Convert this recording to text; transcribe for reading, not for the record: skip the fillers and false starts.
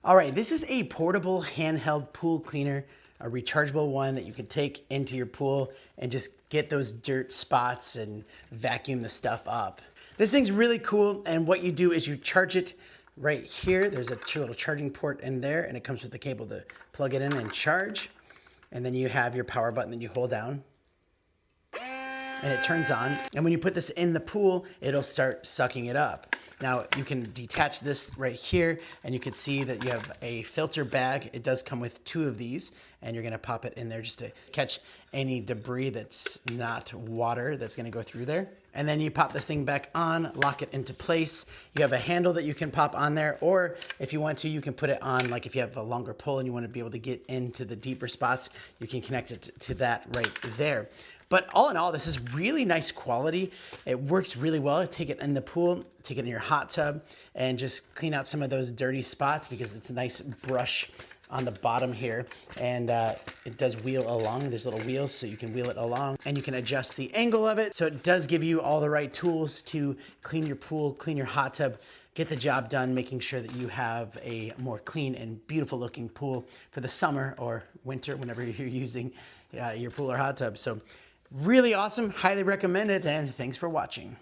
All right, this is a portable handheld pool cleaner, a rechargeable one that you can take into your pool and just get those dirt spots and vacuum the stuff up. This thing's really cool, and what you do is you charge it right here. There's a little charging port in there, and it comes with the cable to plug it in and charge. And then you have your power button that you hold down, and it turns on. And when you put this in the pool, it'll start sucking it up. Now you can detach this right here, and you can see that you have a filter bag. It does come with 2 of these, and you're gonna pop it in there just to catch any debris that's not water that's gonna go through there. And then you pop this thing back on, lock it into place. You have a handle that you can pop on there, or if you want to, you can put it on, like if you have a longer pole and you wanna be able to get into the deeper spots, you can connect it to that right there. But all in all, this is really nice quality. It works really well. Take it in the pool, take it in your hot tub, and just clean out some of those dirty spots because it's a nice brush on the bottom here. And it does wheel along. There's little wheels, so you can wheel it along, and you can adjust the angle of it. So it does give you all the right tools to clean your pool, clean your hot tub, get the job done, making sure that you have a more clean and beautiful looking pool for the summer or winter, whenever you're using your pool or hot tub. So really awesome, highly recommend it, and thanks for watching.